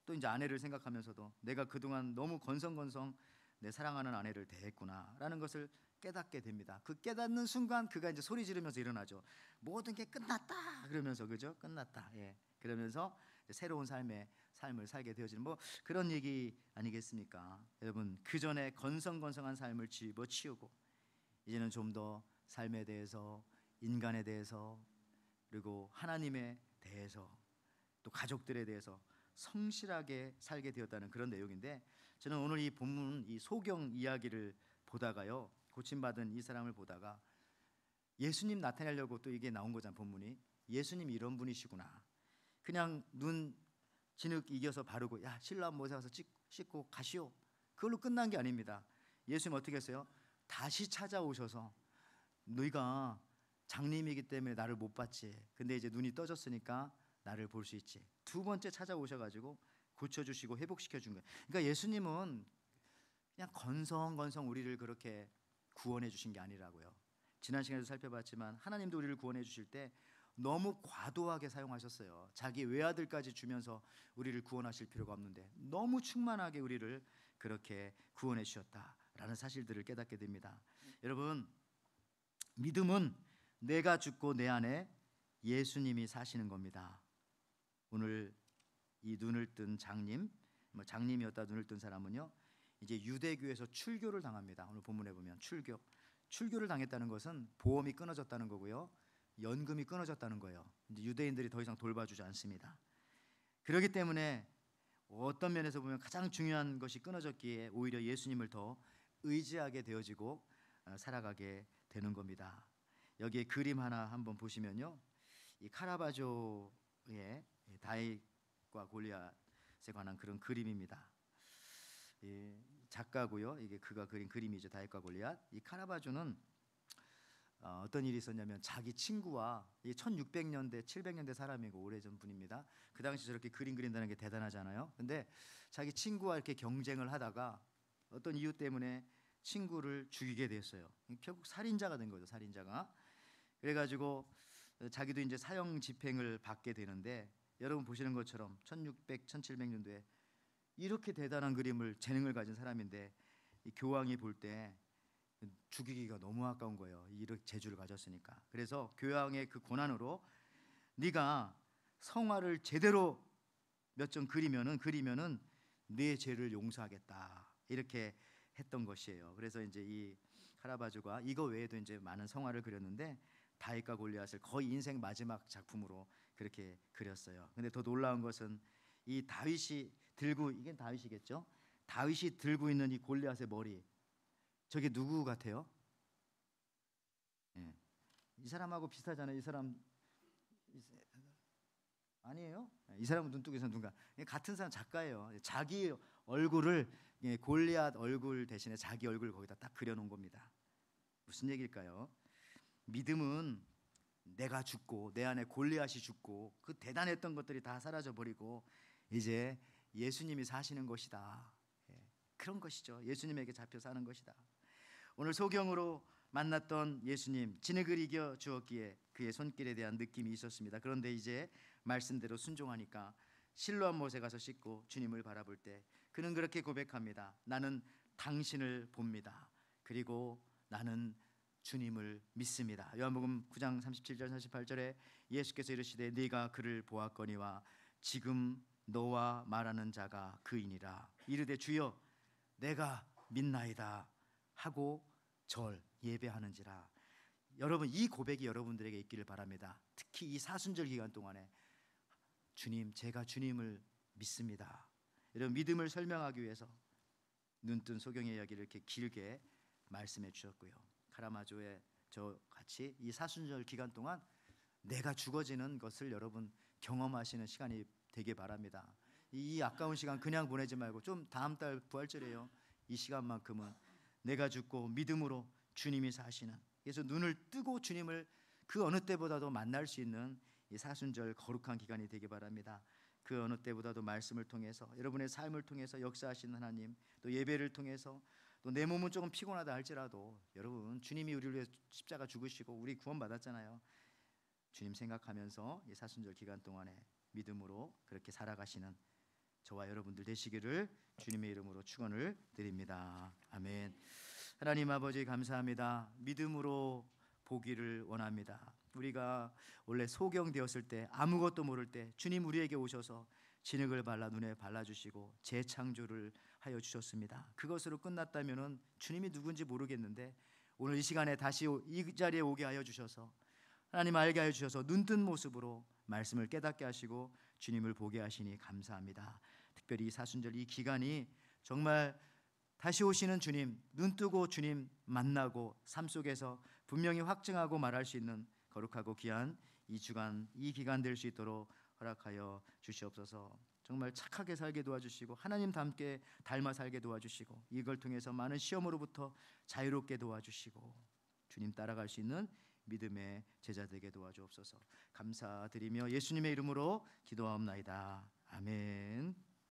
또 이제 아내를 생각하면서도 내가 그동안 너무 건성건성 내 사랑하는 아내를 대했구나 라는 것을 깨닫게 됩니다. 그 깨닫는 순간 그가 이제 소리 지르면서 일어나죠. 모든 게 끝났다 그러면서, 그죠? 끝났다. 그러면서 새로운 삶을 살게 되어지는 뭐 그런 얘기 아니겠습니까? 여러분, 그 전에 건성건성한 삶을 집어치우고 이제는 좀 더 삶에 대해서, 인간에 대해서, 그리고 하나님에 대해서, 또 가족들에 대해서 성실하게 살게 되었다는 그런 내용인데, 저는 오늘 이 본문, 이 소경 이야기를 보다가요, 고침받은 이 사람을 보다가 예수님 나타내려고 또 이게 나온 거잖아요. 본문이 예수님 이런 분이시구나. 그냥 눈 진흙 이겨서 바르고 야 신랑 모세 와서 씻고 가시오, 그걸로 끝난 게 아닙니다. 예수님 어떻게 했어요? 다시 찾아오셔서 너희가 장님이기 때문에 나를 못 봤지. 근데 이제 눈이 떠졌으니까 나를 볼 수 있지. 두 번째 찾아오셔가지고 고쳐주시고 회복시켜 준 거예요. 그러니까 예수님은 그냥 건성건성 우리를 그렇게 구원해 주신 게 아니라고요. 지난 시간에도 살펴봤지만 하나님도 우리를 구원해 주실 때 너무 과도하게 사용하셨어요. 자기 외아들까지 주면서 우리를 구원하실 필요가 없는데 너무 충만하게 우리를 그렇게 구원해 주셨다라는 사실들을 깨닫게 됩니다. 여러분, 믿음은 내가 죽고 내 안에 예수님이 사시는 겁니다. 오늘 이 눈을 뜬 장님, 장님이었다 눈을 뜬 사람은요, 이제 유대교에서 출교를 당합니다. 오늘 본문에 보면 출교를 당했다는 것은 보험이 끊어졌다는 거고요, 연금이 끊어졌다는 거예요. 이제 유대인들이 더 이상 돌봐주지 않습니다. 그렇기 때문에 어떤 면에서 보면 가장 중요한 것이 끊어졌기에 오히려 예수님을 더 의지하게 되어지고 살아가게 되는 겁니다. 여기에 그림 하나 한번 보시면요, 이 카라바조의 다윗과 골리앗에 관한 그런 그림입니다. 작가고요, 이게 그가 그린 그림이죠. 다윗과 골리앗. 이 카라바조는 어떤 일이 있었냐면 자기 친구와 1600년대 700년대 사람이고 오래전 분입니다. 그 당시 저렇게 그림 그린다는 게 대단하잖아요. 근데 자기 친구와 이렇게 경쟁을 하다가 어떤 이유 때문에 친구를 죽이게 됐어요. 결국 살인자가 된 거죠. 살인자가. 그래가지고 자기도 이제 사형 집행을 받게 되는데, 여러분 보시는 것처럼 1600, 1700년도에 이렇게 대단한 그림을 재능을 가진 사람인데 이 교황이 볼 때 죽이기가 너무 아까운 거예요. 이렇게 재주를 가졌으니까. 그래서 교황의 그 고난으로 네가 성화를 제대로 몇 점 그리면은 네 죄를 용서하겠다, 이렇게 했던 것이에요. 그래서 이제 이 카라바조가 이거 외에도 이제 많은 성화를 그렸는데 다윗과 골리앗을 거의 인생 마지막 작품으로 그렇게 그렸어요. 근데 더 놀라운 것은 이 다윗이 들고, 이게 다윗이겠죠? 다윗이 들고 있는 이 골리앗의 머리, 저게 누구 같아요? 이 사람하고 비슷하잖아요. 이 사람 아니에요? 이 사람은 눈두개에서 눈가 같은 사람, 작가예요. 자기 얼굴을 골리앗 얼굴 대신에 자기 얼굴을 거기다 딱 그려놓은 겁니다. 무슨 얘기일까요? 믿음은 내가 죽고 내 안에 골리앗이 죽고 그 대단했던 것들이 다 사라져 버리고 이제 예수님이 사시는 것이다. 그런 것이죠. 예수님에게 잡혀 사는 것이다. 오늘 소경으로 만났던 예수님, 진흙을 이겨 주었기에 그의 손길에 대한 느낌이 있었습니다. 그런데 이제 말씀대로 순종하니까 실로암 못에 가서 씻고 주님을 바라볼 때 그는 그렇게 고백합니다. 나는 당신을 봅니다. 그리고 나는 주님을 믿습니다. 요한복음 9장 37절 38절에 예수께서 이르시되 네가 그를 보았거니와 지금 너와 말하는 자가 그이니라. 이르되 주여 내가 믿나이다 하고 절 예배하는지라. 여러분, 이 고백이 여러분들에게 있기를 바랍니다. 특히 이 사순절 기간 동안에 주님, 제가 주님을 믿습니다. 여러분, 믿음을 설명하기 위해서 눈뜬 소경의 이야기를 이렇게 길게 말씀해 주셨고요. 카라마조의 저 같이 이 사순절 기간 동안 내가 죽어지는 것을 여러분 경험하시는 시간이 되길 바랍니다. 이 아까운 시간 그냥 보내지 말고 좀 다음 달 부활절이에요. 이 시간만큼은 내가 죽고 믿음으로 주님이 사시는, 그래서 눈을 뜨고 주님을 그 어느 때보다도 만날 수 있는 이 사순절 거룩한 기간이 되길 바랍니다. 그 어느 때보다도 말씀을 통해서, 여러분의 삶을 통해서 역사하시는 하나님, 또 예배를 통해서, 또 내 몸은 조금 피곤하다 할지라도 여러분, 주님이 우리를 위해 십자가 죽으시고 우리 구원 받았잖아요. 주님 생각하면서 이 사순절 기간 동안에 믿음으로 그렇게 살아가시는 저와 여러분들 되시기를 주님의 이름으로 축원을 드립니다. 아멘. 하나님 아버지 감사합니다. 믿음으로 보기를 원합니다. 우리가 원래 소경되었을 때, 아무것도 모를 때 주님 우리에게 오셔서 진흙을 발라 눈에 발라주시고 재창조를 하여 주셨습니다. 그것으로 끝났다면 주님이 누군지 모르겠는데 오늘 이 시간에 다시 이 자리에 오게 하여 주셔서 하나님 알게 하여 주셔서 눈뜬 모습으로 말씀을 깨닫게 하시고 주님을 보게 하시니 감사합니다. 특별히 이 사순절 이 기간이 정말 다시 오시는 주님, 눈뜨고 주님 만나고 삶 속에서 분명히 확증하고 말할 수 있는 거룩하고 귀한 이 주간, 이 기간 될 수 있도록 허락하여 주시옵소서. 정말 착하게 살게 도와주시고 하나님 닮게 닮아 살게 도와주시고 이걸 통해서 많은 시험으로부터 자유롭게 도와주시고 주님 따라갈 수 있는 믿음의 제자 되게 도와주옵소서. 감사드리며 예수님의 이름으로 기도하옵나이다. 아멘.